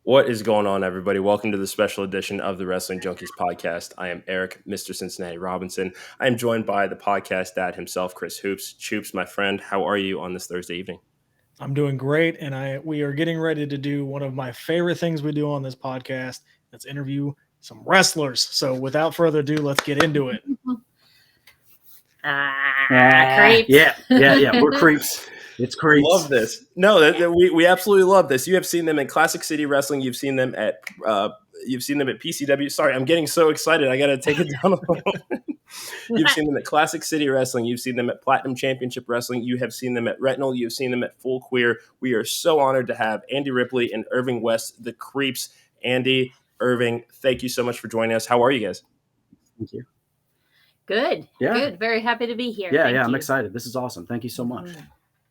What is going on, everybody? Welcome to the special edition of the Wrestling Junkies podcast. I am Eric, Mr. Cincinnati Robinson. I am joined by the podcast dad himself, Chris Hoops. Choops, my friend, how are you on this Thursday evening? I'm doing great, and we are getting ready to do one of my favorite things we do on this podcast. Let's interview some wrestlers. So without further ado, let's get into it. Creeps. Yeah. We're creeps. It's creeps. Love this. No, we absolutely love this. You have seen them in Classic City Wrestling. You've seen them at PCW. Sorry, I'm getting so excited. I got to take it down a little. You've seen them at Classic City Wrestling. You've seen them at Platinum Championship Wrestling. You have seen them at Retinal. You've seen them at Full Queer. We are so honored to have Andey Ripley and Irving West, the Creeps. Andey, Irving, thank you so much for joining us. How are you guys? Thank you. Good. Yeah. Good. Very happy to be here. Yeah, I'm excited. This is awesome. Thank you so much.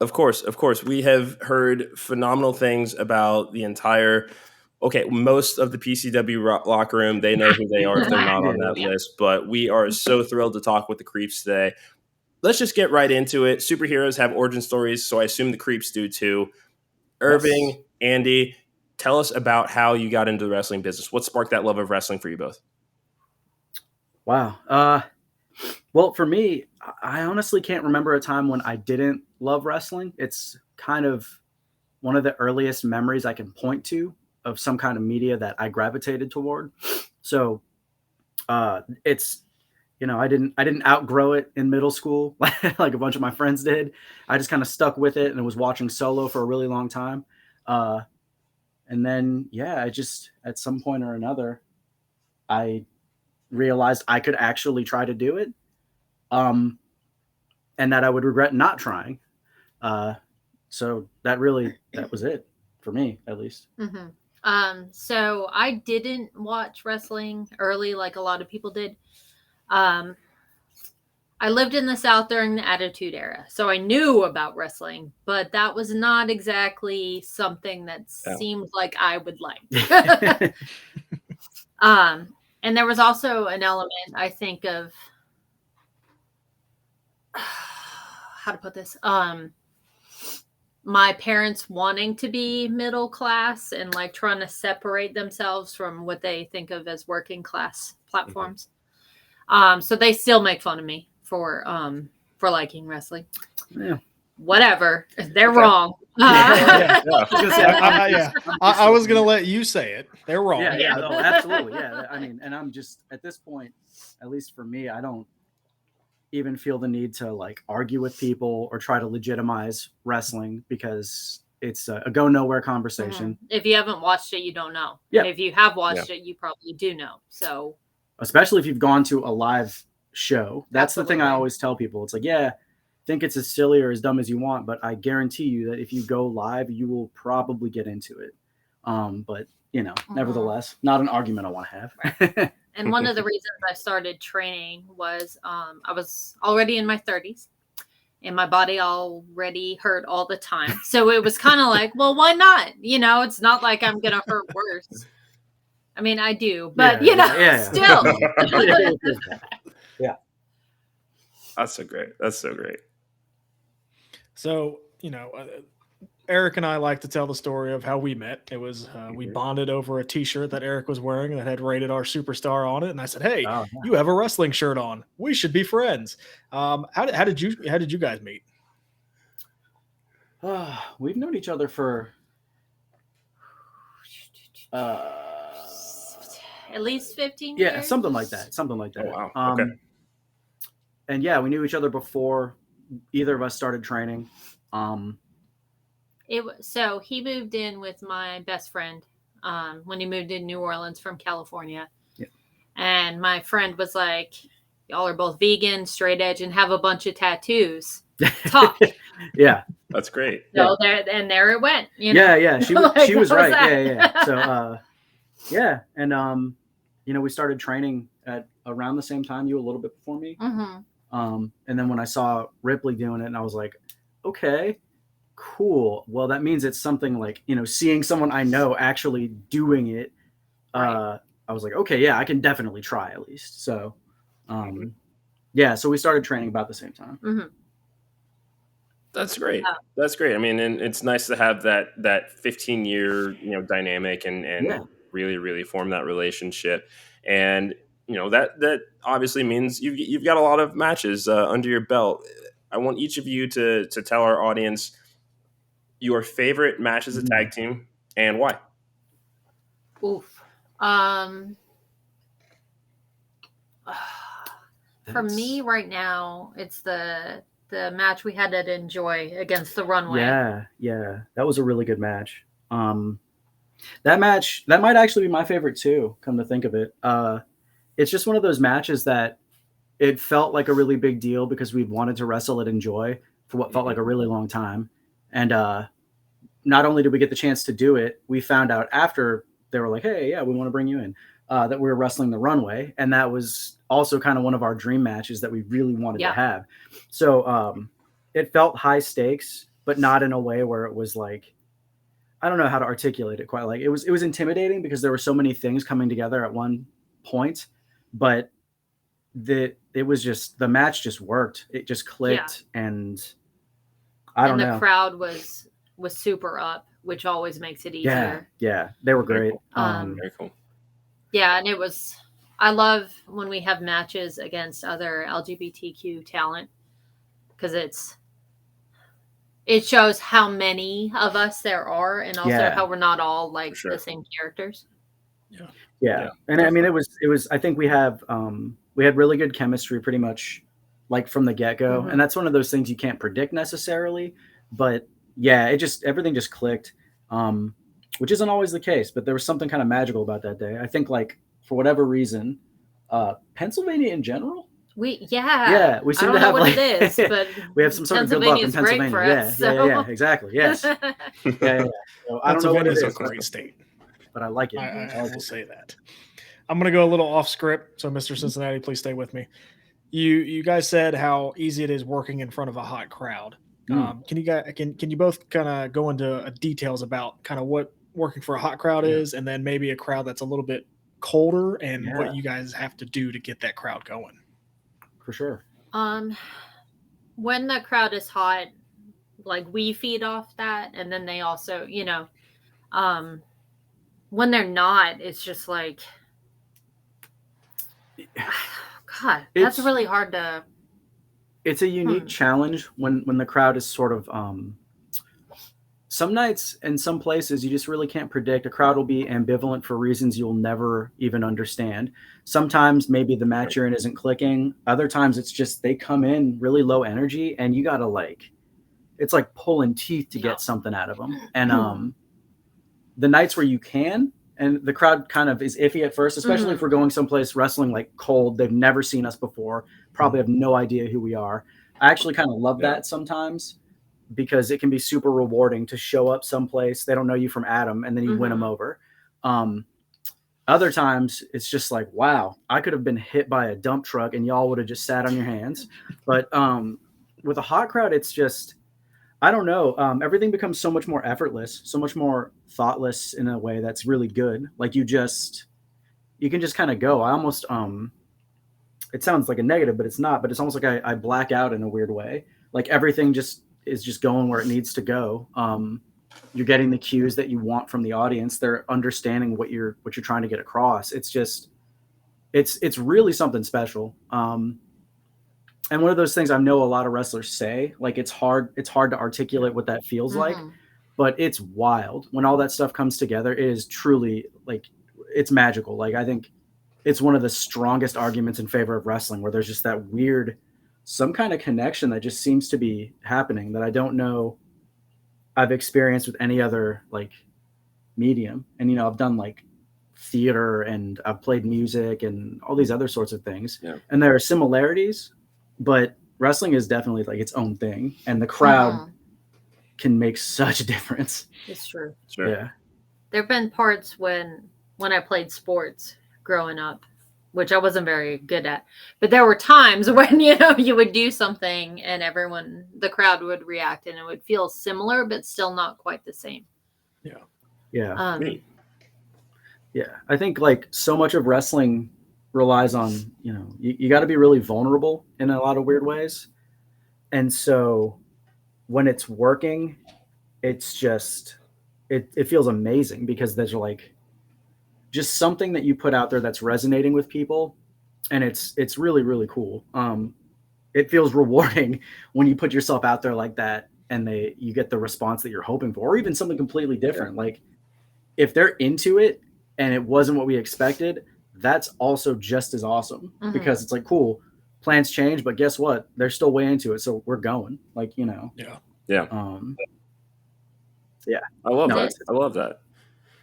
Of course. We have heard phenomenal things about the entire most of the PCW locker room. They know who they are if they're not on that list, but we are so thrilled to talk with the Creeps today. Let's just get right into it. Superheroes have origin stories, so I assume the Creeps do too. Irving, Andey, tell us about how you got into the wrestling business. What sparked that love of wrestling for you both? Wow. Well, for me, I honestly can't remember a time when I didn't love wrestling. It's kind of one of the earliest memories I can point to of some kind of media that I gravitated toward. So it's, I didn't outgrow it in middle school like a bunch of my friends did. I just kind of stuck with it and was watching Solo for a really long time. And then, I just, at some point or another, I realized I could actually try to do it. And that I would regret not trying. So that was it for me, at least. Mm-hmm. So I didn't watch wrestling early like a lot of people did. I lived in the South during the Attitude Era, so I knew about wrestling, but that was not exactly something that seemed like I would like. And there was also an element, I think, of how to put this, my parents wanting to be middle class and like trying to separate themselves from what they think of as working class platforms. So they still make fun of me for liking wrestling. Yeah. Whatever. They're wrong. I was going to let you say it. They're wrong. Yeah, no, absolutely. Yeah. I mean, and I'm just, at this point, at least for me, I don't even feel the need to like argue with people or try to legitimize wrestling because it's a go nowhere conversation. If you haven't watched it, you don't know. Yeah. If you have watched it, you probably do know. So, especially if you've gone to a live show, that's the thing I always tell people. It's like, think it's as silly or as dumb as you want, but I guarantee you that if you go live, you will probably get into it. But nevertheless, not an argument I want to have. And one of the reasons I started training was I was already in my 30s and my body already hurt all the time. So it was kind of like, well, why not? It's not like I'm going to hurt worse. I mean, I do, but still. Yeah. That's so great. So, Eric and I like to tell the story of how we met. It was we bonded over a T-shirt that Eric was wearing that had Rated R Superstar on it, and I said, "Hey, you have a wrestling shirt on. We should be friends." How did you guys meet? We've known each other for at least 15 years. Yeah, something like that. Oh, wow. Okay. And we knew each other before either of us started training. So he moved in with my best friend when he moved in New Orleans from California. Yeah. And my friend was like, y'all are both vegan, straight edge, and have a bunch of tattoos. Talk. Yeah. That's great. So there it went. Yeah. She was right. Yeah. So, And, we started training at around the same time, you a little bit before me. Mm-hmm. And then when I saw Ripley doing it, and I was like, okay, cool. Well, that means it's something like, seeing someone I know actually doing it. Right. I was like, okay, I can definitely try at least. So, so we started training about the same time. Mm-hmm. That's great. That's great. I mean, and it's nice to have that 15-year dynamic and really really form that relationship. And that obviously means you've got a lot of matches under your belt. I want each of you to tell our audience your favorite match as a tag team and why. Oof. For me right now, it's the match we had at Enjoy against the Runway. Yeah. That was a really good match. That match, that might actually be my favorite too, come to think of it. It's just one of those matches that it felt like a really big deal because we wanted to wrestle at Enjoy for what felt like a really long time. And not only did we get the chance to do it, we found out after they were like, hey, yeah, we want to bring you in, that we were wrestling the Runway. And that was also kind of one of our dream matches that we really wanted to have. So it felt high stakes, but not in a way where it was like, I don't know how to articulate it quite. Like it was intimidating because there were so many things coming together at one point, but it was just, the match just worked. It just clicked. And I don't know. The crowd was super up, which always makes it easier. Yeah. They were great. Very cool. Yeah. And I love when we have matches against other LGBTQ talent because it shows how many of us there are and also how we're not all like the same characters. Yeah. And I mean, it was, I think we had really good chemistry pretty much like from the get-go. And that's one of those things you can't predict necessarily, but yeah, everything just clicked, which isn't always the case, but there was something kind of magical about that day. I think like for whatever reason, Pennsylvania in general, we seem to have what it is, but we have some sort of good luck in Pennsylvania. For us, yeah, exactly. Yes. So I don't know what it is. It's a great state, but I like it. I will say that. I'm going to go a little off script. So Mr. Cincinnati, please stay with me. You guys said how easy it is working in front of a hot crowd. Can you both kind of go into details about kind of what working for a hot crowd is, and then maybe a crowd that's a little bit colder and what you guys have to do to get that crowd going? For sure. When the crowd is hot, like we feed off that, and then they also, when they're not, it's just like, God, that's really hard to. It's a unique challenge when the crowd is sort of. Some nights and some places you just really can't predict. A crowd will be ambivalent for reasons you'll never even understand. Sometimes maybe the match you're in isn't clicking. Other times it's just they come in really low energy and you gotta it's like pulling teeth to get something out of them. And the nights where you can, and the crowd kind of is iffy at first, especially if we're going someplace wrestling like cold. They've never seen us before, probably have no idea who we are. I actually kind of love that sometimes, because it can be super rewarding to show up someplace. They don't know you from Adam, and then you win them over. Other times it's just like, wow, I could have been hit by a dump truck and y'all would have just sat on your hands. But with a hot crowd, it's just, I don't know. Everything becomes so much more effortless, so much more thoughtless in a way that's really good. Like you can just kind of go. I almost, it sounds like a negative, but it's not, but it's almost like I black out in a weird way. Like everything is just going where it needs to go. You're getting the cues that you want from the audience. They're understanding what you're trying to get across. It's just, it's really something special. And one of those things I know a lot of wrestlers say, like it's hard to articulate what that feels like, but it's wild when all that stuff comes together. It is truly like, it's magical. Like I think it's one of the strongest arguments in favor of wrestling, where there's just that weird, some kind of connection that just seems to be happening that I don't know I've experienced with any other like medium. And, I've done like theater and I've played music and all these other sorts of things. Yeah. And there are similarities, but wrestling is definitely like its own thing. And the crowd can make such a difference. It's true. Sure. Yeah. There've been parts when I played sports growing up, which I wasn't very good at, but there were times when, you would do something and the crowd would react and it would feel similar, but still not quite the same. Yeah. Yeah. Yeah. I think like so much of wrestling relies on, you got to be really vulnerable in a lot of weird ways. And so when it's working, it's just it feels amazing because there's like just something that you put out there that's resonating with people, and it's really, really cool. It feels rewarding when you put yourself out there like that and you get the response that you're hoping for, or even something completely different. Like if they're into it and it wasn't what we expected, that's also just as awesome because it's like, cool, plans change, but guess what? They're still way into it. So we're going, like, you know. Yeah. Yeah. I love that. I love that.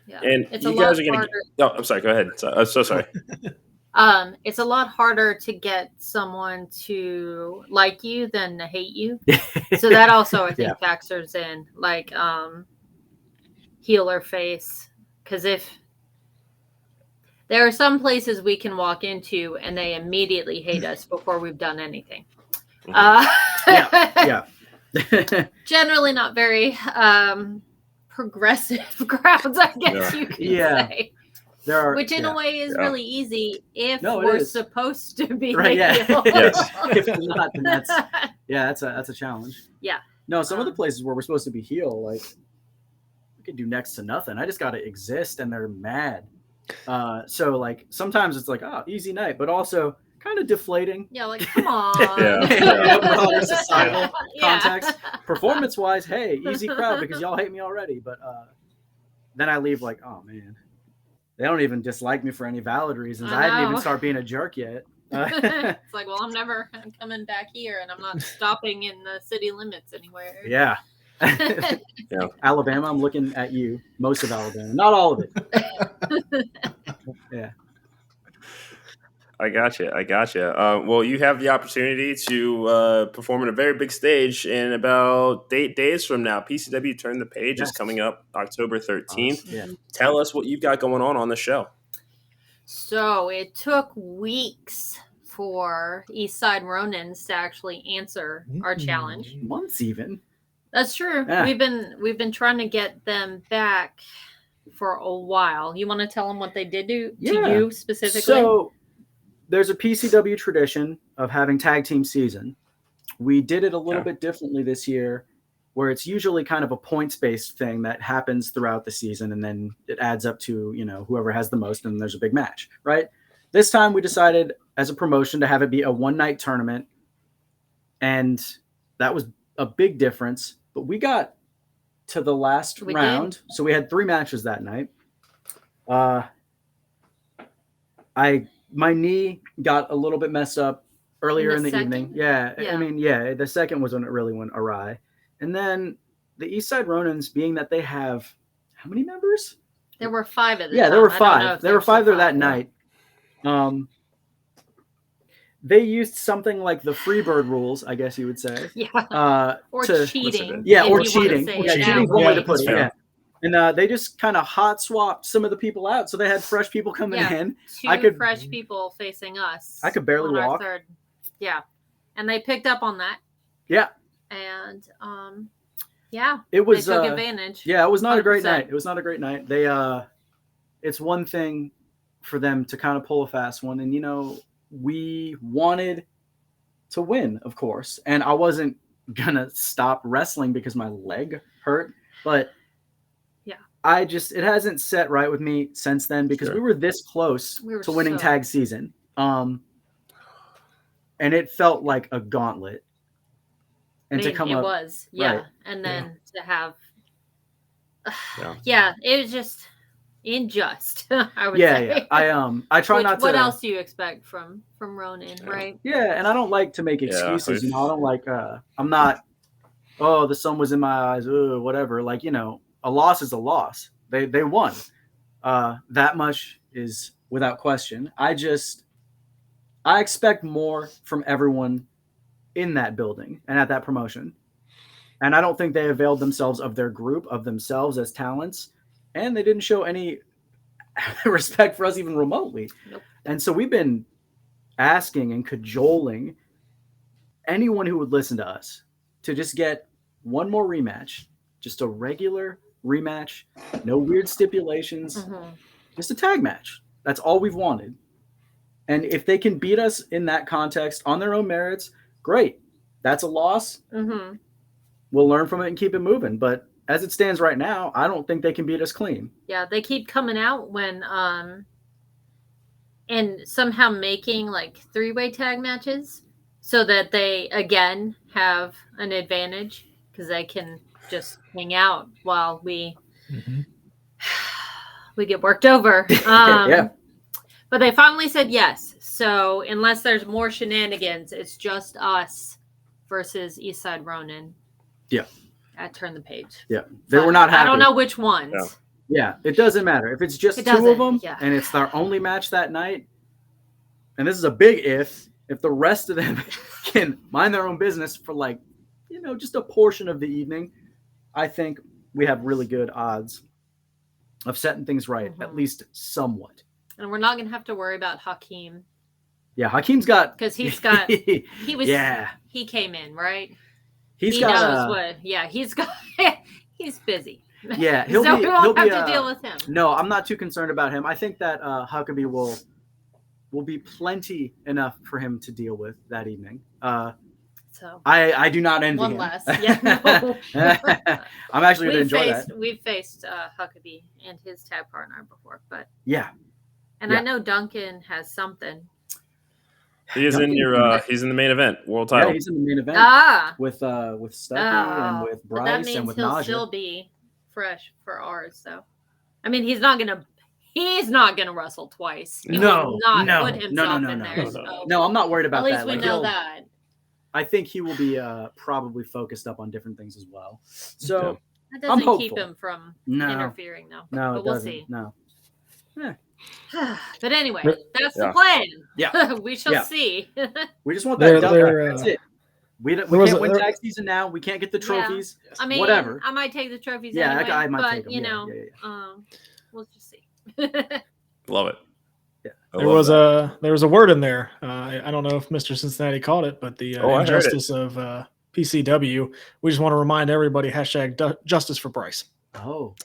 Yeah. And it's you guys are going to. Oh, I'm sorry. Go ahead. I'm so sorry. It's a lot harder to get someone to like you than to hate you. So that also, I think, factors in, like, heel or face. Because if there are some places we can walk into and they immediately hate us before we've done anything. Generally not very progressive crowds, I guess you could say. There are, which in a way is really easy if we're supposed to be right. If not, then that's a challenge. Yeah. No, some of the places where we're supposed to be heel, like we could do next to nothing. I just got to exist, and they're mad. So like sometimes it's like, oh, easy night, but also kind of deflating. Yeah, like come on. Broader societal context. Performance-wise, hey, easy crowd because y'all hate me already. But then I leave like, oh man. They don't even dislike me for any valid reasons. I didn't even start being a jerk yet. It's like, well, I'm coming back here, and I'm not stopping in the city limits anywhere. Yeah. Alabama, I'm looking at you. Most of Alabama, not all of it. Yeah. I gotcha. Well, you have the opportunity to perform on a very big stage in about 8 days from now. PCW Turn the Page is coming up October 13th. Yeah. Tell us what you've got going on the show. So it took weeks for Eastside Ronins to actually answer our challenge. Months even. That's true. Yeah. We've been trying to get them back for a while. You want to tell them what they did to you specifically? So there's a PCW tradition of having tag team season. We did it a little bit differently this year, where it's usually kind of a points-based thing that happens throughout the season, and then it adds up to, you know, whoever has the most, and there's a big match, right? This time we decided as a promotion to have it be a one-night tournament, and that was a big difference. But we got to the last round, so we had 3 matches that night. My knee got a little bit messed up earlier in the evening. Yeah. I mean, the second was when it really went awry. And then the Eastside Ronins, being that they have how many members? There were 5 at the time. Yeah, there were 5. There were 5 there that night. They used something like the Freebird rules, I guess you would say. Yeah. Or cheating. Yeah, or cheating. Cheating is one way to put it. Yeah. And they just kind of hot swapped some of the people out. So they had fresh people coming in. 2 fresh people facing us. I could barely walk. Yeah. And they picked up on that. Yeah. And it was, they took advantage. Yeah, it was not 100%. A great night. It was not a great night. They it's one thing for them to kind of pull a fast one. And, you know, we wanted to win, of course. And I wasn't going to stop wrestling because my leg hurt. But it hasn't set right with me since then because we were this close to winning tag season. And it felt like a gauntlet. And to come it up, was. Yeah. Right. And then to have, it was just unjust, I would say. Yeah. I try not to. What else do you expect from Ronin, right? Yeah. And I don't like to make excuses. You know, I don't like, I'm not, the sun was in my eyes, whatever. Like, you know, a loss is a loss. They won. That much is without question. I expect more from everyone in that building and at that promotion. And I don't think they availed themselves of their group, of themselves as talents. And they didn't show any respect for us even remotely. Nope. And so we've been asking and cajoling anyone who would listen to us to just get one more rematch, just a regular rematch, no weird stipulations, just a tag match. That's all we've wanted. And if they can beat us in that context on their own merits, great. That's a loss. we'll learn from it and keep it moving. But as it stands right now, I don't think they can beat us clean. Yeah, they keep coming out when and somehow making like 3-way tag matches so that they again have an advantage because they can just hang out while we get worked over. Yeah. But they finally said yes. So unless there's more shenanigans, it's just us versus Eastside Ronin. Yeah. At Turn the Page. Yeah. They were not happy. I don't know which ones. Yeah. Yeah, it doesn't matter. If it's just two of them and it's their only match that night, and this is a big if the rest of them can mind their own business for like, just a portion of the evening, I think we have really good odds of setting things right, at least somewhat. And we're not going to have to worry about Hakeem. Yeah, Hakeem's got... Because he came in, right? He's busy. Yeah, we won't have to deal with him. No, I'm not too concerned about him. I think that Huckabee will be plenty enough for him to deal with that evening. So I do not envy one him. less. Yeah, no. I'm actually going to enjoy that. We've faced Huckabee and his tag partner before, but I know Duncan has something. He is he's in the main event, world title. Yeah, he's in the main event with Stucky and with Bryce that means and with he'll Naja. still be fresh for ours. So, I mean, he's not gonna wrestle twice. He will not put himself in there. No, I'm not worried about that. At least we know that. I think he will be probably focused up on different things as well. So that doesn't keep him from interfering, though. No, but we'll see. No. Yeah. But anyway, that's the plan. Yeah, we shall see. We just want that done. That's it. We can't win tag season now. We can't get the trophies. Yeah. I mean, whatever. I might take the trophies. Yeah, anyway, I might but take them. We'll just see. Love it. Yeah. There was a word in there. I don't know if Mr. Cincinnati caught it, but the injustice of PCW. We just want to remind everybody # justice for Bryce. Oh.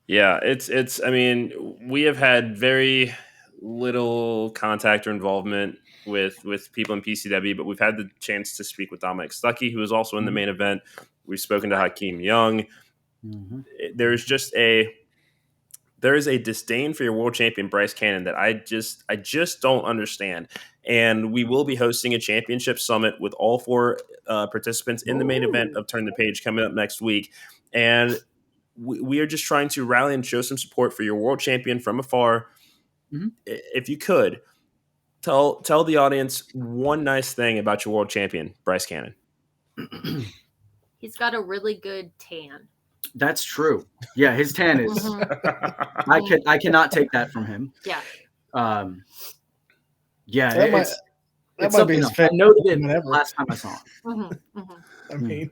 Yeah, it's. I mean, we have had very little contact or involvement with people in PCW, but we've had the chance to speak with Dominic Stuckey, who is also in the main event. We've spoken to Hakeem Young. Mm-hmm. There is a disdain for your world champion Bryce Cannon that I just don't understand. And we will be hosting a championship summit with all 4 participants in the main event of Turn the Page coming up next week. And we are just trying to rally and show some support for your world champion from afar. Mm-hmm. If you could, tell the audience one nice thing about your world champion, Bryce Cannon. He's got a really good tan. That's true. Yeah, his tan is. I cannot take that from him. Yeah. Yeah, that might be his favorite. I noted it last time I saw him. Mm-hmm, mm-hmm. I mean,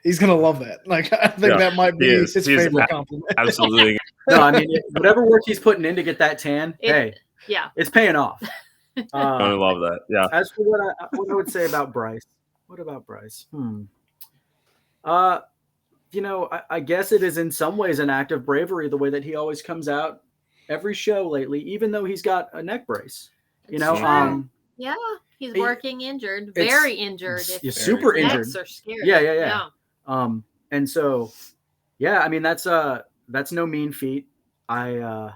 he's gonna love that. Like, I think that might be his favorite compliment. Absolutely. No, I mean, whatever work he's putting in to get that tan, it's paying off. I love that. Yeah. As for what I would say about Bryce, what about Bryce? I guess it is in some ways an act of bravery the way that he always comes out every show lately, even though he's got a neck brace. Yeah, he's working injured, very injured. He's super injured. Necks are scary. Yeah. And so, I mean, that's no mean feat. I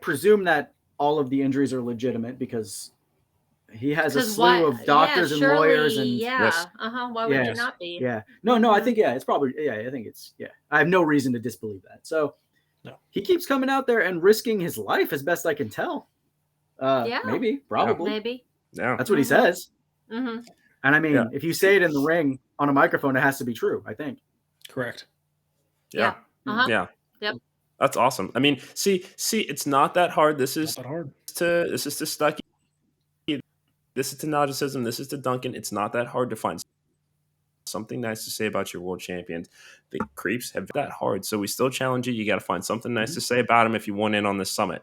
presume that all of the injuries are legitimate because he has a slew of doctors and lawyers and why would you not be? No, I think it's probably I think it's I have no reason to disbelieve that. So he keeps coming out there and risking his life as best I can tell. Maybe, probably, maybe. Yeah, that's what he says. Mm-hmm. And I mean, if you say it in the ring on a microphone, it has to be true. I think. Correct. Yeah. Yeah. Yep. That's awesome. I mean, see, it's not that hard. This is not that hard. This is to Stuckey. This is to Najicism. This is to Duncan. It's not that hard to find something nice to say about your world champions. The creeps have that hard, so we still challenge you. You got to find something nice to say about them if you want in on this summit.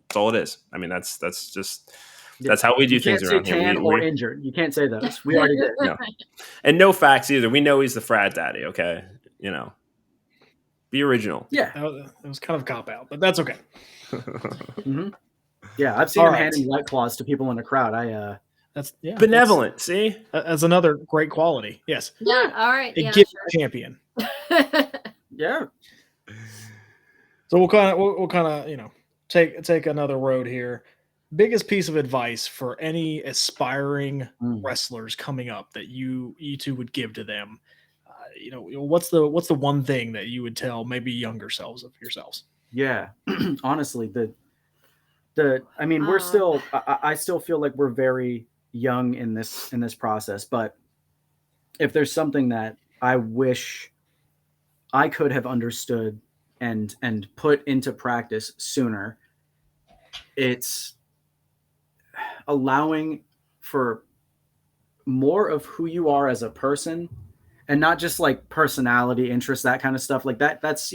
That's all it is. I mean, that's how we do things around here. Tan or injured. You can't say those. We already did. No. And no facts either. We know he's the frat daddy. Okay, be original. Yeah, it was kind of a cop out, but that's okay. Mm-hmm. Yeah, I've seen him handing White Claws to people in the crowd. That's benevolent. See, that's another great quality. Yes. Yeah. All right. A Yeah. gift champion. Yeah. So we'll kind of take another road here. Biggest piece of advice for any aspiring wrestlers coming up that you two would give to them. What's the one thing that you would tell maybe younger selves of yourselves? Yeah, honestly, I mean, we're still. I still feel like we're very young in this process, but if there's something that I wish I could have understood and put into practice sooner, it's allowing for more of who you are as a person, and not just like personality, interests, that kind of stuff. Like that's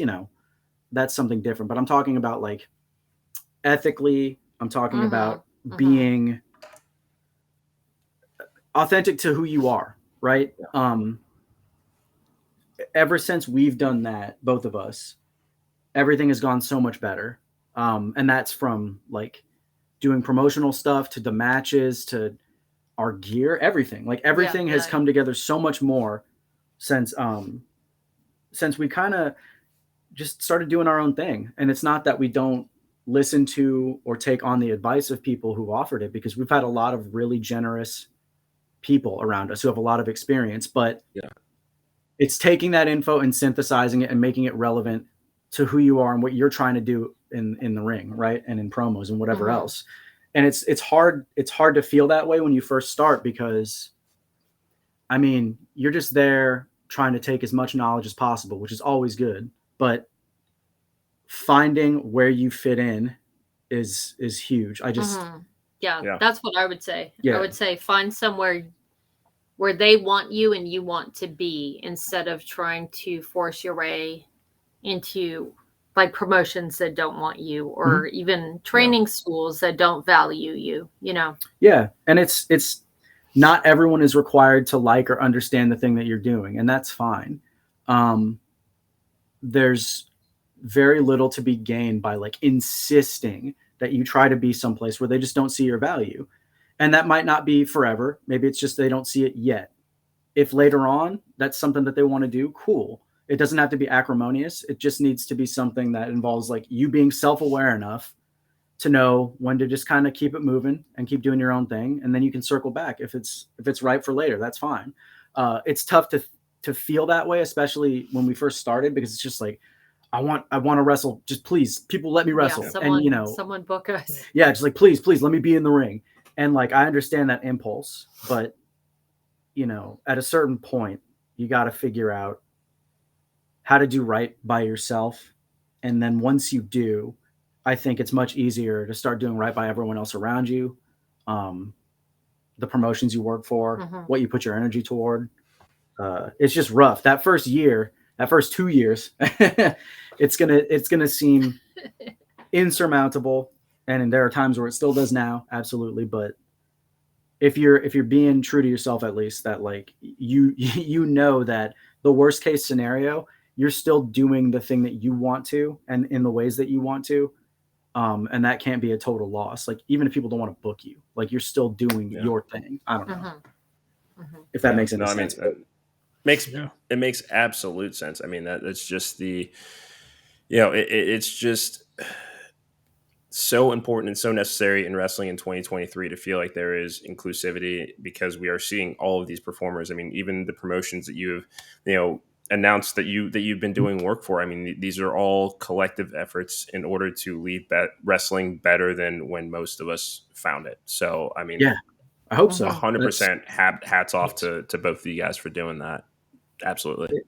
that's something different. But I'm talking about like ethically. I'm talking about being authentic to who you are, right? Ever since we've done that, both of us, everything has gone so much better. And that's from like doing promotional stuff to the matches to our gear, everything. Like everything has come together so much more since we kind of just started doing our own thing. And it's not that we don't listen to or take on the advice of people who offered it, because we've had a lot of really generous people around us who have a lot of experience, but it's taking that info and synthesizing it and making it relevant to who you are and what you're trying to do in the ring, right? And in promos and whatever else. And it's hard to feel that way when you first start, because I mean, you're just there trying to take as much knowledge as possible, which is always good, but finding where you fit in is huge. I just that's what I would say. Yeah. I would say find somewhere where they want you and you want to be, instead of trying to force your way into like promotions that don't want you, or even training schools that don't value you, Yeah. And it's not everyone is required to like or understand the thing that you're doing, and that's fine. There's very little to be gained by like insisting that you try to be someplace where they just don't see your value. And that might not be forever. Maybe it's just they don't see it yet. If later on that's something that they want to do, cool. It doesn't have to be acrimonious. It just needs to be something that involves like you being self-aware enough to know when to just kind of keep it moving and keep doing your own thing. And then you can circle back if it's right for later. That's fine. It's tough to feel that way, especially when we first started, because it's just like, I want to wrestle. Just please, people, let me wrestle. And someone book us. Yeah, just like please, let me be in the ring. And like I understand that impulse, but at a certain point, you got to figure out how to do right by yourself. And then once you do, I think it's much easier to start doing right by everyone else around you. The promotions you work for, what you put your energy toward. It's just rough. That first 2 years, it's gonna seem insurmountable, and there are times where it still does now, absolutely. But if you're being true to yourself, at least, that like you know that the worst case scenario, you're still doing the thing that you want to and in the ways that you want to, and that can't be a total loss. Like even if people don't want to book you, like you're still doing your thing. I don't know if that makes any sense. It makes absolute sense. I mean, that's just the, it's just so important and so necessary in wrestling in 2023 to feel like there is inclusivity, because we are seeing all of these performers. I mean, even the promotions that you have, announced that you've been doing work for. I mean, these are all collective efforts in order to leave wrestling better than when most of us found it. So, I mean, I hope so. 100% hats off to both of you guys for doing that. Absolutely.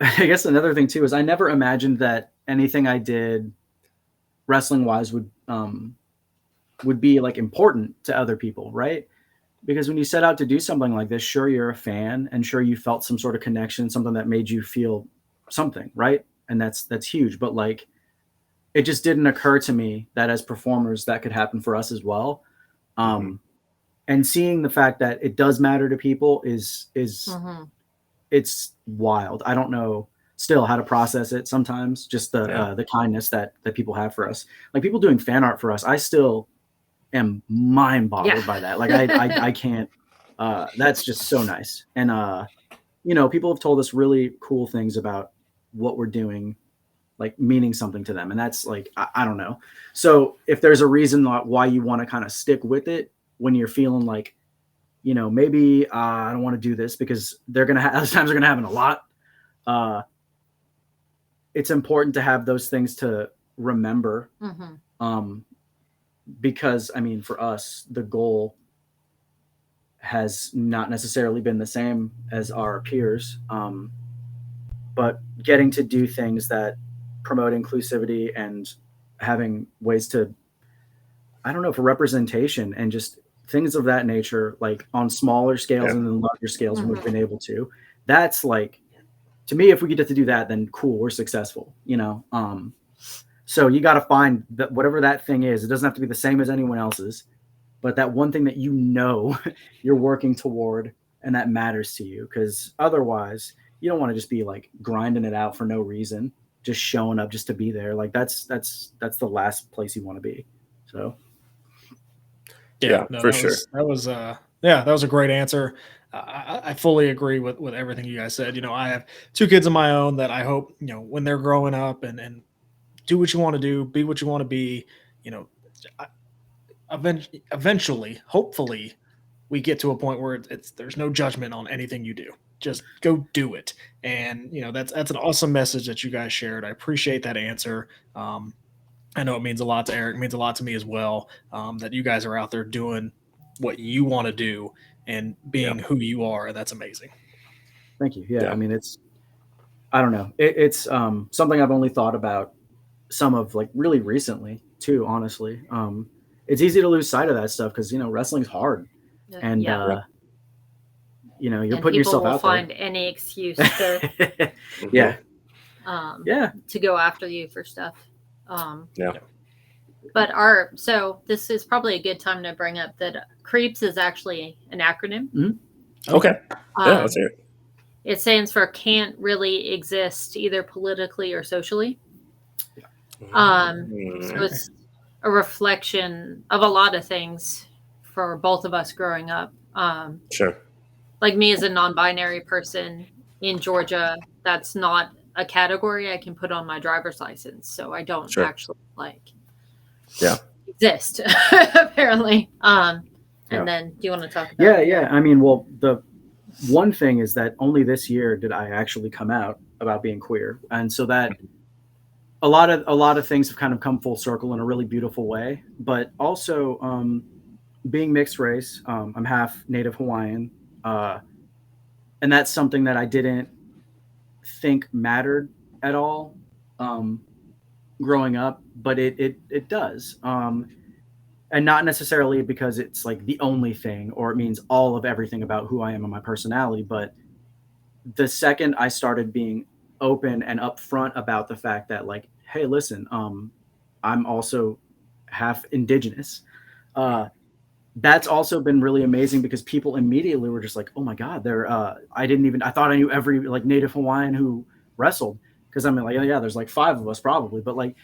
I guess another thing too is I never imagined that anything I did wrestling wise would be like important to other people, right? Because when you set out to do something like this, sure, you're a fan, and sure, you felt some sort of connection, something that made you feel something, right? And that's huge. But like, it just didn't occur to me that as performers that could happen for us as well. And seeing the fact that it does matter to people is it's wild. I don't know still how to process it sometimes, just the kindness that people have for us. Like people doing fan art for us, I still am mind boggled by that. Like I can't, that's just so nice. And, people have told us really cool things about what we're doing, like meaning something to them. And that's like, I don't know. So if there's a reason why you want to kind of stick with it when you're feeling like, maybe I don't want to do this, because they're going to have, times are going to happen a lot. It's important to have those things to remember. Because for us, the goal has not necessarily been the same as our peers. But getting to do things that promote inclusivity and having ways to, I don't know, for representation and just things of that nature, like on smaller scales and then larger scales when we've been able to, that's like, to me, if we get to do that, then cool, we're successful, so you got to find that whatever that thing is, it doesn't have to be the same as anyone else's, but that one thing that you're working toward and that matters to you, because otherwise you don't want to just be like grinding it out for no reason, just showing up just to be there. Like that's the last place you want to be. So for sure. That was a great answer. I fully agree with everything you guys said. I have 2 kids of my own that I hope, when they're growing up and do what you want to do, be what you want to be, eventually, hopefully we get to a point where there's no judgment on anything you do. Just go do it. And, that's an awesome message that you guys shared. I appreciate that answer. I know it means a lot to Eric, it means a lot to me as well, that you guys are out there doing what you want to do and being who you are. That's amazing. Thank you. Yeah. It's, I don't know. It's something I've only thought about some of like really recently too, honestly. It's easy to lose sight of that stuff because, wrestling's hard. And, you're putting yourself out there. People will find any excuse to, to go after you for stuff. But so this is probably a good time to bring up that C.R.E.E.P.S is actually an acronym. Mm-hmm. Okay. Let's hear it. It stands for can't really exist either politically or socially. So it's a reflection of a lot of things for both of us growing up. Sure. Like me as a non-binary person in Georgia, that's not a category I can put on my driver's license. So I don't actually exist apparently. And then do you want to talk about it? Yeah. Well, the one thing is that only this year did I actually come out about being queer. And so that a lot of things have kind of come full circle in a really beautiful way, but also being mixed race, I'm half Native Hawaiian. And that's something that I didn't think mattered at all growing up, but it does. And not necessarily because it's like the only thing or it means all of everything about who I am and my personality, but the second I started being open and upfront about the fact that like, hey, listen, I'm also half indigenous. That's also been really amazing because people immediately were just like, oh my God, I thought I knew every like Native Hawaiian who wrestled. Cause there's like 5 of us probably, but like,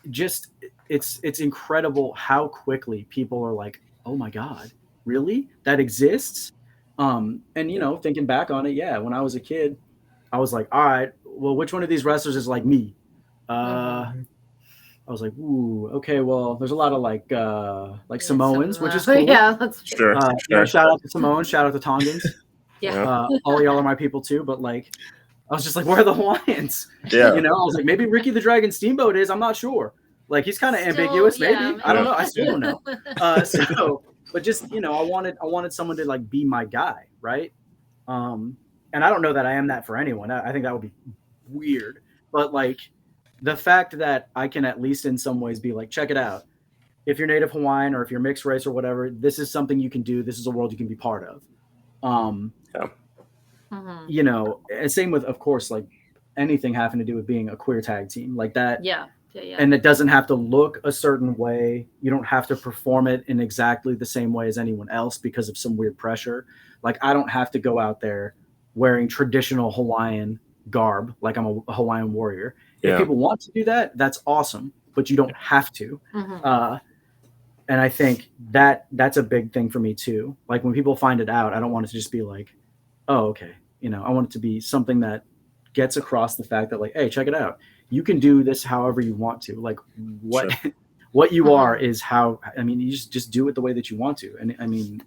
just it's incredible how quickly people are like, oh my God, really? That exists? And thinking back on it, when I was a kid, I was like, all right, well, which one of these wrestlers is like me? I was like, ooh, okay, well, there's a lot of like Samoans, which is cool. Yeah, that's true. Sure. Shout out to Samoans, shout out to Tongans. Yeah. All y'all are my people too, but like, I was just like, where are the Hawaiians? Yeah. I was like, maybe Ricky the Dragon Steamboat is, I'm not sure. Like, he's kind of ambiguous, maybe. I don't know. I still don't know. But just, I wanted someone to like be my guy, right? And I don't know that I am that for anyone. I think that would be weird. But like, the fact that I can at least in some ways be like, check it out. If you're Native Hawaiian or if you're mixed race or whatever, this is something you can do. This is a world you can be part of. And same with, of course, like anything having to do with being a queer tag team like that. Yeah. And it doesn't have to look a certain way. You don't have to perform it in exactly the same way as anyone else because of some weird pressure. Like I don't have to go out there wearing traditional Hawaiian garb like I'm a Hawaiian warrior. If people want to do that, that's awesome, but you don't have to. And I think that's a big thing for me too. Like when people find it out, I don't want it to just be like, oh, okay. I want it to be something that gets across the fact that like, hey, check it out. You can do this however you want to. Like what Sure. what you are is how. I mean, you just do it the way that you want to. And I mean,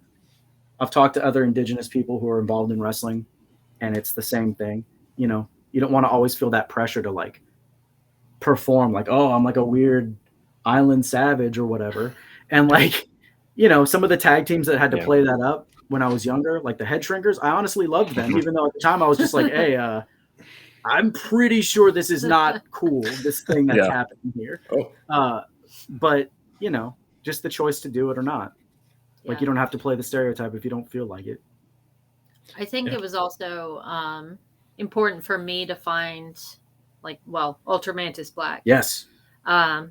I've talked to other Indigenous people who are involved in wrestling, and it's the same thing. You don't want to always feel that pressure to like perform like, oh, I'm like a weird island savage or whatever. And like, some of the tag teams that had to play that up when I was younger, like the Head Shrinkers, I honestly loved them, even though at the time I was just like, hey, I'm pretty sure this is not cool, this thing that's happening here. But, just the choice to do it or not. Like, you don't have to play the stereotype if you don't feel like it. I think it was also important for me to find, Ultramantis Black. Yes. I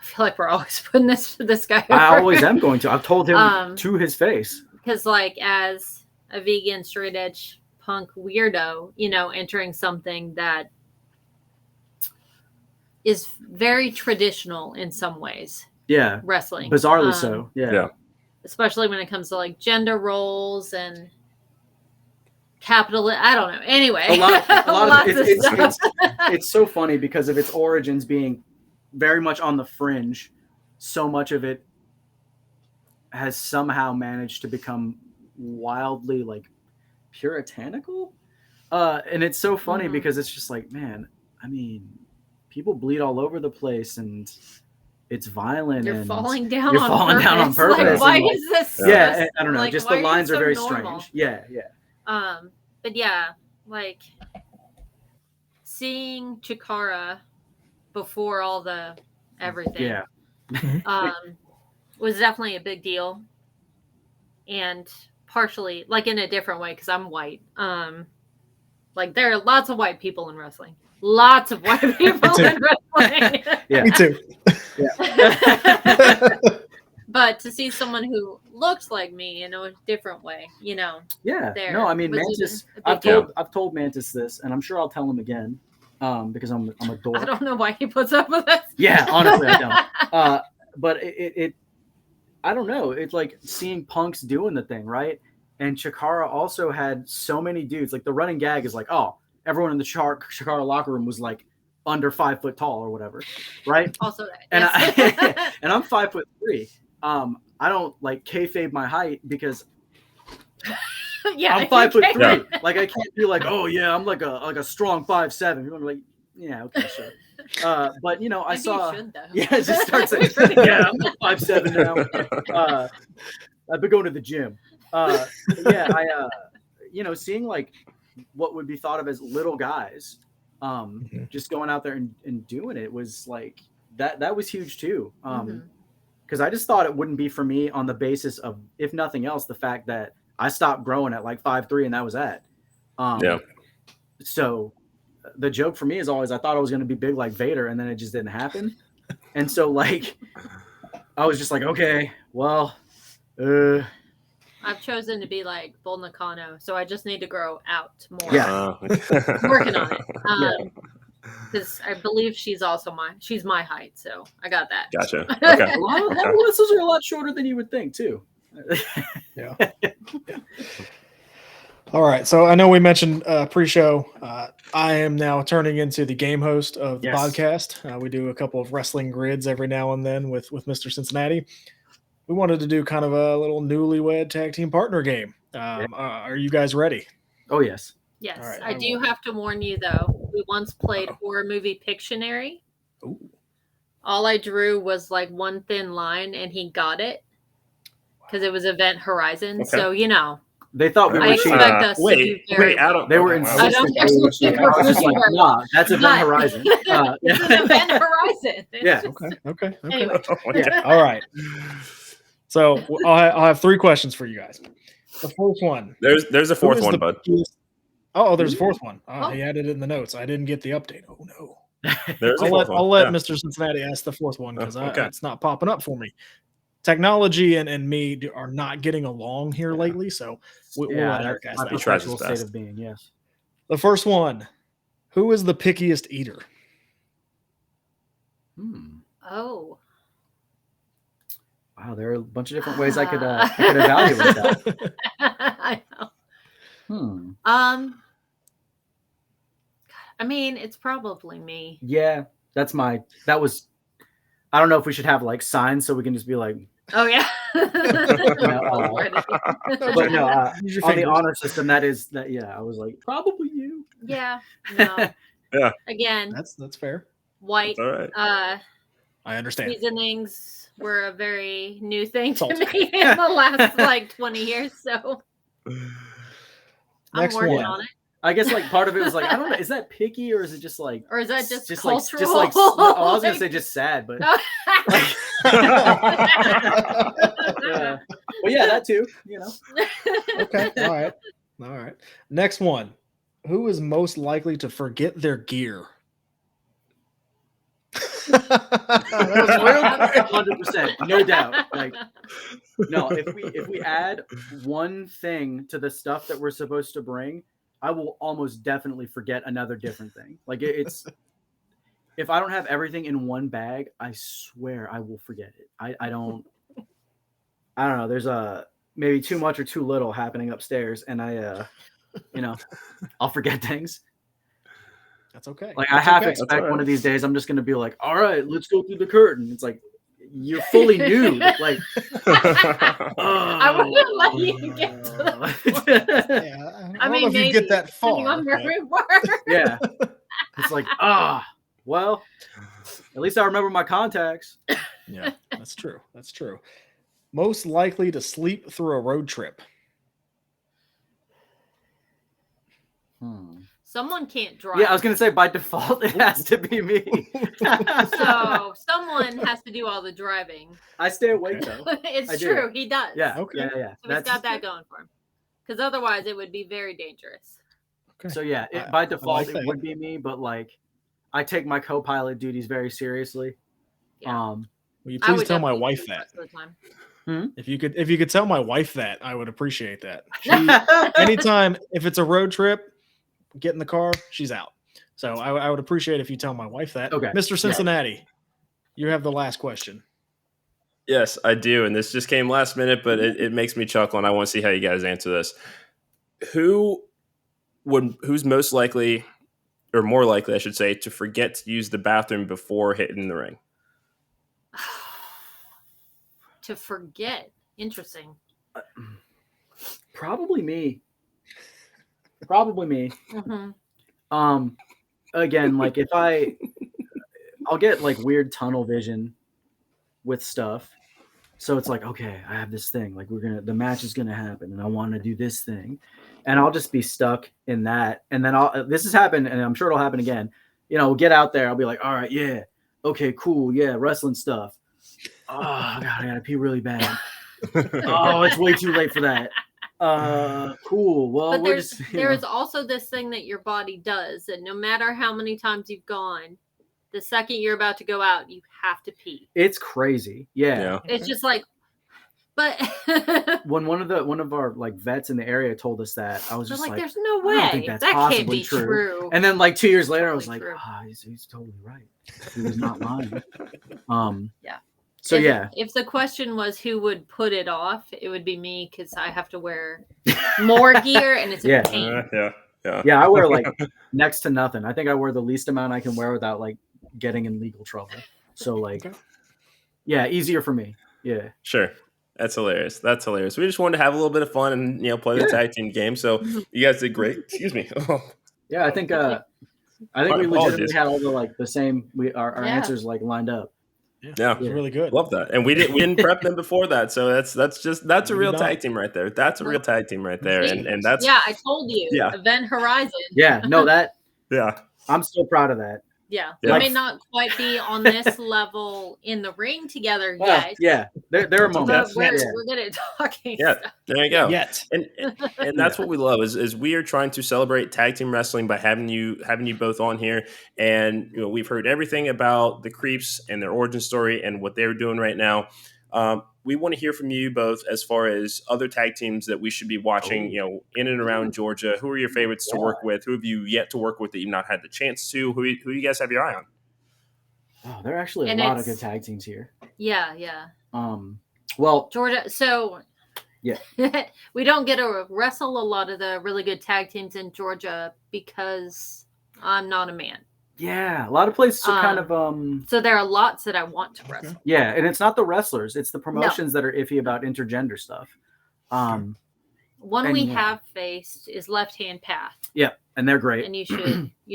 feel like we're always putting this guy over. I always am going to. I've told him to his face. Because, as a vegan, straight edge punk weirdo, entering something that is very traditional in some ways. Yeah. Wrestling. Bizarrely so. Yeah. Especially when it comes to gender roles and capital. I don't know. Anyway. A lot of it's so funny because of its origins being very much on the fringe. So much of it has somehow managed to become wildly puritanical. And it's so funny because it's just like, man, I mean, people bleed all over the place and it's violent. You're and falling down you're on falling down on purpose. purpose. Why is this? Yeah, I don't know. Just the why lines are are very normal? strange. Yeah. But yeah, seeing Chikara before all the everything. Yeah. Was definitely a big deal. And partially, in a different way, because I'm white. There are lots of white people in wrestling. Lots of white people in wrestling. Yeah. Me too. Yeah. But to see someone who looks like me in a different way, Yeah. No, I mean, Mantis. I've told Mantis this, and I'm sure I'll tell him again, because I'm a dork. I don't know why he puts up with this. Yeah, honestly, I don't. But it I don't know. It's like seeing punks doing the thing, right? And Chikara also had so many dudes. Like the running gag is like, oh, everyone in the Chikara locker room was under 5 foot tall or whatever, right? Also that. And and I'm 5'3". I don't kayfabe my height because I'm 5'3". Yeah. I can't be oh yeah, I'm like a strong 5'7". You're gonna be yeah, okay, sure. But I Maybe saw. You should, though. Yeah, it just starts yeah, I'm 5'7" now. I've been going to the gym. Yeah, I seeing what would be thought of as little guys, just going out there and doing it was that was huge too. Because I just thought it wouldn't be for me on the basis of, if nothing else, the fact that I stopped growing at 5'3" and that was that. So the joke for me is always I thought I was going to be big like Vader, and then it just didn't happen. And so I was just okay, well, I've chosen to be Bull Nakano, so I just need to grow out more. Yeah. I'm working on it. Because I believe she's my height, so I got that. Gotcha. Okay. A lot of wrestlers are a lot shorter than you would think too. Yeah. All right. So I know we mentioned pre-show. I am now turning into the game host of the podcast. We do a couple of wrestling grids every now and then with Mr. Cincinnati. We wanted to do kind of a little newlywed tag team partner game. Are you guys ready? Oh, yes. Yes. Right, I do have to warn you, though. We once played horror movie Pictionary. Ooh. All I drew was one thin line, and he got it because it was Event Horizon. Okay. So, They thought we were cheating. Wait, Adam. They were insistent. I was just nah, that's Event Horizon. This is Event Horizon. Yeah. Okay. Anyway. All right. So I'll have 3 questions for you guys. The first one. There's a fourth one, bud. Oh, there's a fourth one. He added it in the notes. I didn't get the update. Oh no. I'll let Mr. Cincinnati ask the fourth one because it's not popping up for me. Technology and me are not getting along here lately, so we'll let Eric ask that. He tries his best. State of being, yes. The first one. Who is the pickiest eater? Oh. Wow, there are a bunch of different ways I could evaluate that. I know. I mean, it's probably me. Yeah, that was. I don't know if we should have like signs so we can just be like. Oh yeah. But no, on the honor system, that. Yeah, I was like, probably you. Yeah. No. Yeah. Again, that's fair. White. That's all right. I understand. Seasonings were a very new thing to me in the last like 20 years. So I'm working on it. I guess like part of it was like, I don't know, is that picky or is it just like, or is that just I cultural? was gonna say just sad, but well, yeah, that too, you know. Okay, all right. Next one. Who is most likely to forget their gear? That was 100%, no doubt. Like, no, if we add one thing to the stuff that we're supposed to bring, I will almost definitely forget another different thing. Like it's, if I don't have everything in one bag, I swear I will forget it. I don't know. There's maybe too much or too little happening upstairs, and I'll forget things. That's okay. Like I have to expect one of these days I'm just gonna be like, all right, let's go through the curtain. It's like you're fully nude. Like I wouldn't let you get to that. Yeah, I mean, if you get that far. Yeah. It's like, well, at least I remember my contacts. Yeah, that's true. That's true. Most likely to sleep through a road trip. Someone can't drive. Yeah, I was gonna say by default it has to be me. So someone has to do all the driving. I stay awake though. It's true, he does. Yeah. Okay. Yeah. So he's got that going for him. Because otherwise it would be very dangerous. Okay. So yeah, by default it would be me, but like I take my co-pilot duties very seriously. Yeah. Will you please tell my wife that? If you could tell my wife that, I would appreciate that. Anytime if it's a road trip, get in the car, she's out. So I would appreciate if you tell my wife that. Okay. Mr. Cincinnati, you have the last question. Yes, I do. And this just came last minute, but it makes me chuckle, and I want to see how you guys answer this. Who's most likely, or more likely, I should say, to forget to use the bathroom before hitting the ring? To forget. Interesting. Probably me. Mm-hmm. Again, like if I'll get like weird tunnel vision with stuff. So it's like, okay, I have this thing, like the match is going to happen and I want to do this thing. And I'll just be stuck in that. And then this has happened and I'm sure it'll happen again. We'll get out there. I'll be like, all right, yeah. Okay, cool. Yeah. Wrestling stuff. Oh God, I gotta pee really bad. Oh, it's way too late for that. Cool. Well, but there is also this thing that your body does that no matter how many times you've gone, the second you're about to go out, you have to pee. It's crazy. Yeah. It's just like, but when one of our like vets in the area told us that, I was just like, there's no way. I don't think that's that possibly can't be true. And then like 2 years later, I was like, he's totally right. He was not lying. Yeah. So if the question was who would put it off, it would be me because I have to wear more gear and it's a pain. Yeah, I wear like next to nothing. I think I wear the least amount I can wear without like getting in legal trouble. So like, yeah, easier for me. Yeah, sure. That's hilarious. We just wanted to have a little bit of fun and play the tag team game. So you guys did great. Excuse me. Yeah, I think we legitimately had all the same. Our answers like lined up. Yeah, it's really good. Love that. And we didn't prep them before that. So that's a real tag team right there. That's a real tag team right there. And that's I told you. Event Horizon. Yeah, no, that I'm still proud of that. Yeah. We may not quite be on this level in the ring together yet. Yeah. There are moments. We're good at talking. Yeah, there you go. Yet. And that's what we love is we are trying to celebrate tag team wrestling by having you both on here. And we've heard everything about the Creeps and their origin story and what they're doing right now. We want to hear from you both as far as other tag teams that we should be watching, in and around Georgia. Who are your favorites to work with? Who have you yet to work with that you've not had the chance to? Who you guys have your eye on? Oh, there are actually a lot of good tag teams here. Yeah. Well, Georgia. So yeah, we don't get to wrestle a lot of the really good tag teams in Georgia because I'm not a man. yeah, a lot of places are kind of So there are lots that I want to wrestle. Yeah, and it's not the wrestlers; it's the promotions No. that are iffy about intergender stuff. One we have faced is Left Hand Path. Yeah, and they're great. And you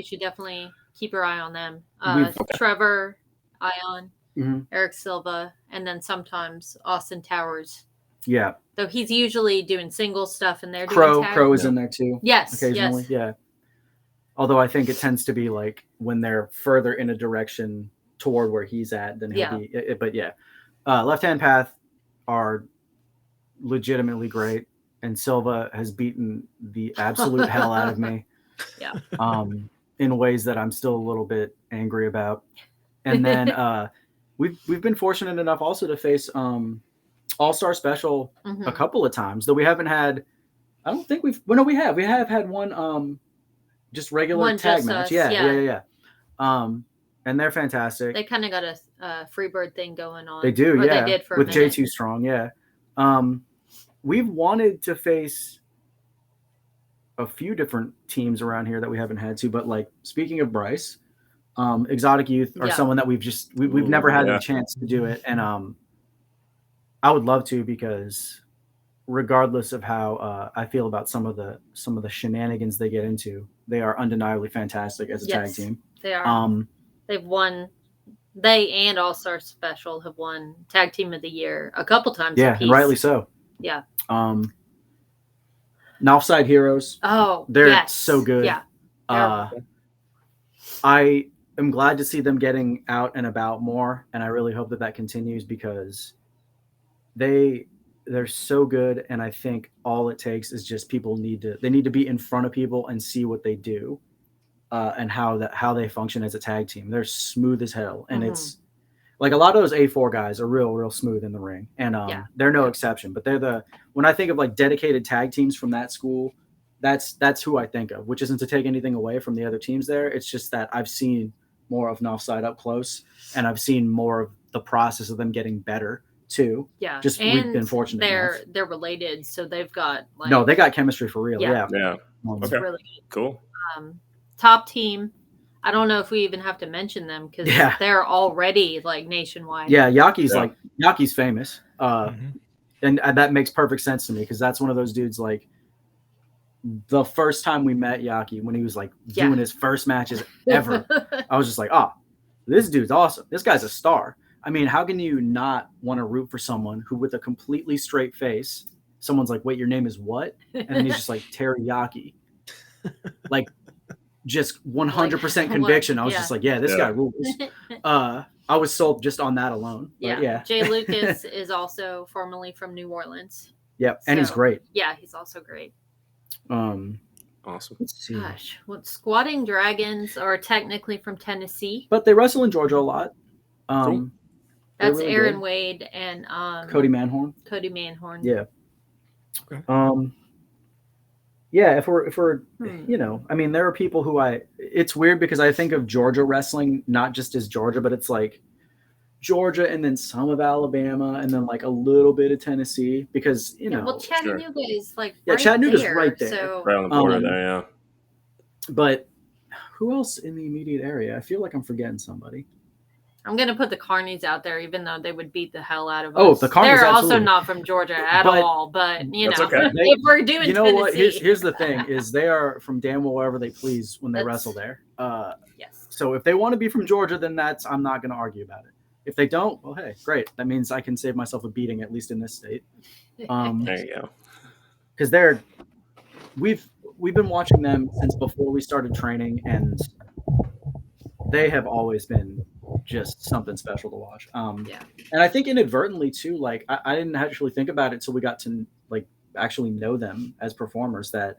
should definitely keep your eye on them. Okay. Trevor, Ion, Eric Silva, and then sometimes Austin Towers. Yeah. Though he's usually doing single stuff and they're doing tag. Crow is in there too. Yes. Occasionally, yeah. Although I think it tends to be like when they're further in a direction toward where he's at, then he'll be. But yeah, Left Hand Path are legitimately great, and Silva has beaten the absolute hell out of me. Yeah. In ways that I'm still a little bit angry about. And then we've been fortunate enough also to face All-Star Special a couple of times, though we haven't had. I don't think we've. Well, no, we have. We have had one just regular tag match. Yeah. And they're fantastic. They kind of got a Freebird thing going on. They do, or yeah. They did for with a minute. J2 Strong, yeah. We've wanted to face a few different teams around here that we haven't had to, but like speaking of Bryce, Exotic Youth are someone that we've never had the chance to do it, and I would love to, because regardless of how I feel about some of the shenanigans they get into, they are undeniably fantastic as a tag team. They are. They've won. They and All-Star Special have won Tag Team of the Year a couple times. Yeah, and rightly so. Yeah. Northside Heroes. Oh, they're so good. Yeah. I am glad to see them getting out and about more, and I really hope that continues, because they're so good, and I think all it takes is just people need to be in front of people and see what they do, and how they function as a tag team. They're smooth as hell, and it's like a lot of those A4 guys are real smooth in the ring, and they're no exception. But when I think of like dedicated tag teams from that school, that's who I think of. Which isn't to take anything away from the other teams there. It's just that I've seen more of Northside up close, and I've seen more of the process of them getting better too. Yeah, just we've been fortunate. They're related, so they've got they got chemistry for real. Yeah. Okay. Really cool. Top team. I don't know if we even have to mention them, because they're already like nationwide. Yeah, Yaki's famous, and that makes perfect sense to me, because that's one of those dudes. Like the first time we met Yaki, when he was like doing his first matches ever, I was just like, oh, this dude's awesome. This guy's a star. I mean, how can you not want to root for someone who, with a completely straight face, someone's like, wait, your name is what? And then he's just like, Teriyaki. Like, just 100% conviction. I was just like, this guy rules. I was sold just on that alone. Yeah. Jay Lucas is also formerly from New Orleans. Yep, and he's great. Yeah, he's also great. Awesome. Let's see. Gosh, Squatting Dragons are technically from Tennessee, but they wrestle in Georgia a lot. Cool. That's really Aaron Wade and Cody Manhorn. Yeah. Okay. Yeah, if we're I mean, there are people who it's weird, because I think of Georgia wrestling not just as Georgia, but it's like Georgia and then some of Alabama and then like a little bit of Tennessee, because well, Chattanooga is like Chattanooga's there, right there, so. Right on the border there. Yeah. But who else in the immediate area? I feel like I'm forgetting somebody. I'm going to put the Carnies out there, even though they would beat the hell out of us. Oh, the Carnies, they're absolutely. also not from Georgia at all, but, okay. If we're doing Tennessee. Here's the thing, is they are from damn well wherever they please when they wrestle there. Yes. So if they want to be from Georgia, then I'm not going to argue about it. If they don't, well, hey, great. That means I can save myself a beating, at least in this state. There you go. Because we've been watching them since before we started training, and they have always been just something special to watch. And I think inadvertently too, like I didn't actually think about it till we got to like actually know them as performers, that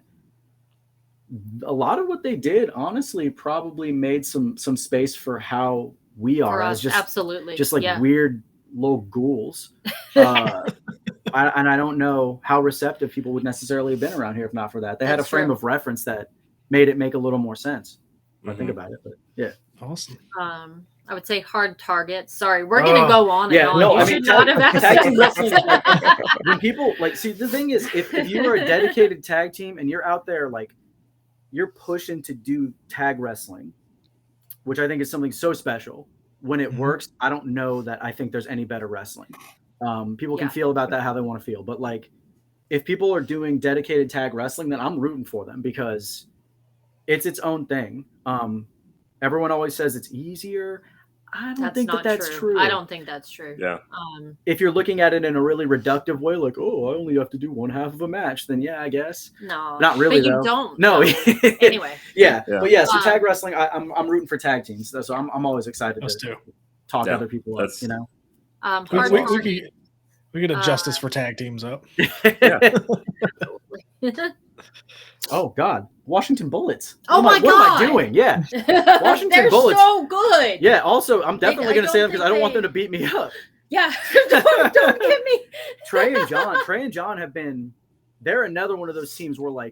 a lot of what they did honestly probably made some space for how we are as just absolutely just like weird little ghouls. And I don't know how receptive people would necessarily have been around here if not for that. They had a frame of reference that made it make a little more sense. I think about it, but yeah. Awesome. I would say hard targets. Sorry, we're gonna go on and on. No, You should not have asked tag team us. wrestling. When people see, the thing is, if you are a dedicated tag team and you're out there you're pushing to do tag wrestling, which I think is something so special. When it works, I don't know that I think there's any better wrestling. People can feel about that how they want to feel, but if people are doing dedicated tag wrestling, then I'm rooting for them because it's its own thing. Everyone always says it's easier. I don't think that's true. I don't think that's true. Yeah. If you're looking at it in a really reductive way, I only have to do one half of a match, then yeah, I guess. No, not really. But you though. don't. No. Anyway. Yeah. But yeah. So tag wrestling, I'm rooting for tag teams. So I'm always excited to talk other people up. You know. We get a justice for tag teams up. Oh God, Washington Bullets. Oh my God, what am I doing? Yeah, Washington Bullets. They're so good. Yeah. Also, I'm definitely going to say them because I don't want them to beat me up. Yeah, don't get me. Trey and John have been. They're another one of those teams where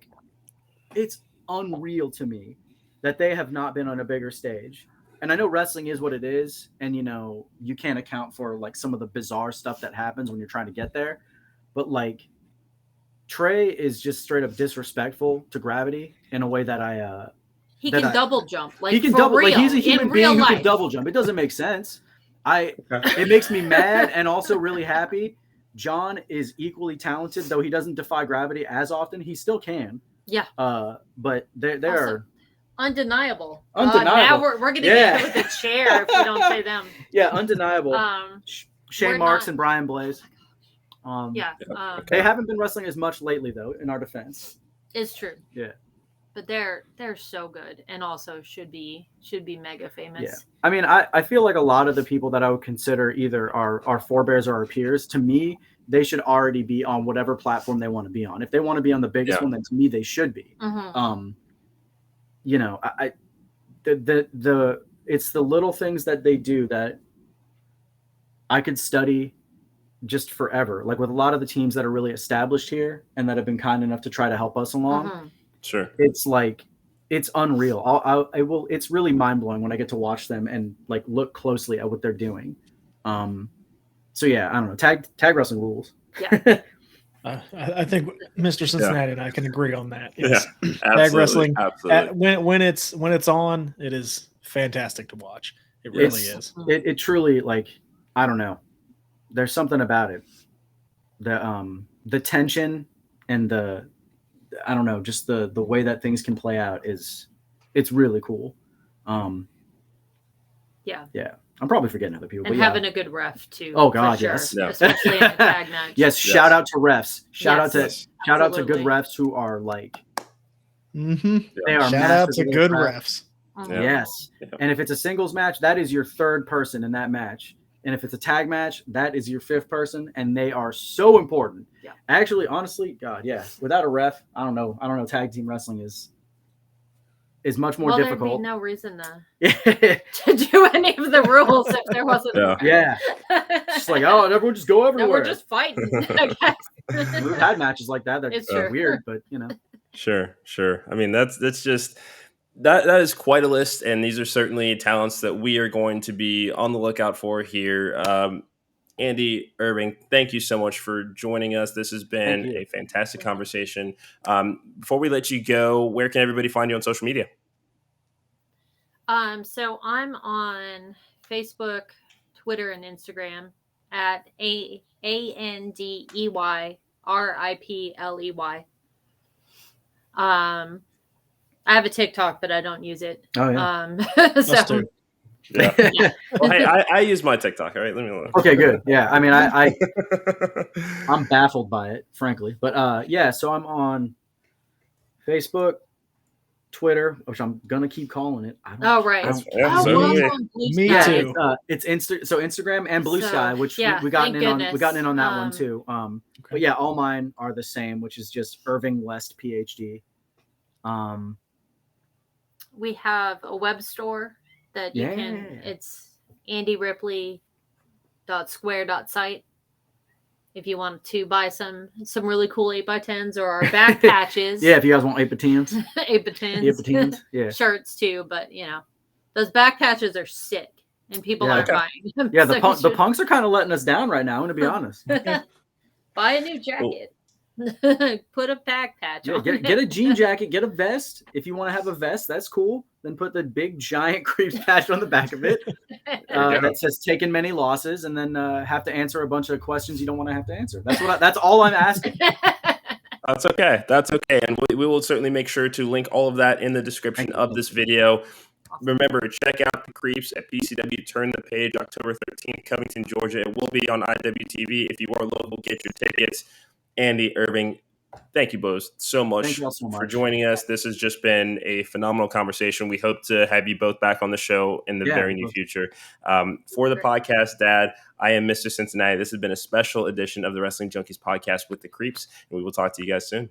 it's unreal to me that they have not been on a bigger stage. And I know wrestling is what it is, and you can't account for some of the bizarre stuff that happens when you're trying to get there, but Trey is just straight up disrespectful to gravity in a way that he can double jump. He can double. Real, he's a human being who life. can double jump. It doesn't make sense. It makes me mad and also really happy. John is equally talented, though he doesn't defy gravity as often. He still can. Yeah. But they're undeniable. Undeniable. Now we're gonna get hit with a chair if we don't say them. Yeah, undeniable. Shane Marks and Brian Blaze. They haven't been wrestling as much lately, though. In our defense, it's true. Yeah, but they're so good, and also should be mega famous. Yeah, I mean, I feel like a lot of the people that I would consider either our forebears or our peers, to me, they should already be on whatever platform they want to be on. If they want to be on the biggest one, then to me they should be. Mm-hmm. It's the little things that they do that I could study just forever. With a lot of the teams that are really established here and that have been kind enough to try to help us along. Mm-hmm. Sure. It's unreal. It's really mind blowing when I get to watch them and look closely at what they're doing. So yeah, I don't know. Tag wrestling rules. Yeah. I think Mr. Cincinnati and I can agree on that. Yes. Yeah, tag wrestling. Absolutely. When it's on, it is fantastic to watch. It really is. It truly I don't know. There's something about it. The tension and I don't know, just the way that things can play out it's really cool. Yeah. I'm probably forgetting other people. And but having a good ref too. Oh God, sure. yes. Yeah. Especially in a tag match. Yes, shout out to refs. Shout out to good Absolutely. refs who are Mm-hmm. They are Shout out to good refs. refs. Mm-hmm. Yes. Yeah. And if it's a singles match, that is your third person in that match. And if it's a tag match, that is your fifth person, and they are so important. Yeah. Actually, honestly, God, yeah. Without a ref, I don't know. Tag team wrestling is much more difficult. There'd be no reason to do any of the rules if there wasn't. Yeah. It's everyone just go everywhere. No, we're just fighting. I guess. We've had matches like that. They're weird, but Sure. I mean, that's just. That is quite a list, and these are certainly talents that we are going to be on the lookout for here. Andey, Irving, thank you so much for joining us. This has been a fantastic conversation. Before we let you go, where can everybody find you on social media? So I'm on Facebook, Twitter, and Instagram at Andey Ripley. I have a TikTok, but I don't use it. Oh yeah. So yeah. Well, hey, I use my TikTok. All right, let me know. Okay, good. Yeah, I mean, I'm baffled by it, frankly. But so I'm on Facebook, Twitter, which I'm gonna keep calling it. Right. Me too. It's Instagram and Blue Sky, which we gotten in on that one too. But yeah, all mine are the same, which is just Irving West, PhD. We have a web store that you can. It's andeyripley.square.site. if you want to buy some really cool 8x10s or our back patches. Yeah, if you guys want 8x10s. 8x10s. Yeah. Shirts too, but those back patches are sick and people aren't buying them. Yeah, the punks are kind of letting us down right now, I'm going to be honest. Buy a new jacket. Put a back patch on. Get a jean jacket, get a vest. If you want to have a vest, that's cool. Then put the big giant Creeps patch on the back of it that says "taken many losses," and then have to answer a bunch of questions you don't want to have to answer. That's all I'm asking. That's okay. That's okay. And we will certainly make sure to link all of that in the description of this video. Remember, check out the Creeps at PCW Turn the Page, October 13th, Covington, Georgia. It will be on IWTV. If you are local, get your tickets. Andey, Irving, thank you both so much for joining us. This has just been a phenomenal conversation. We hope to have you both back on the show in the very near future. For the podcast, Dad, I am Mr. Cincinnati. This has been a special edition of the Wrestling Junkies podcast with the Creeps, and we will talk to you guys soon.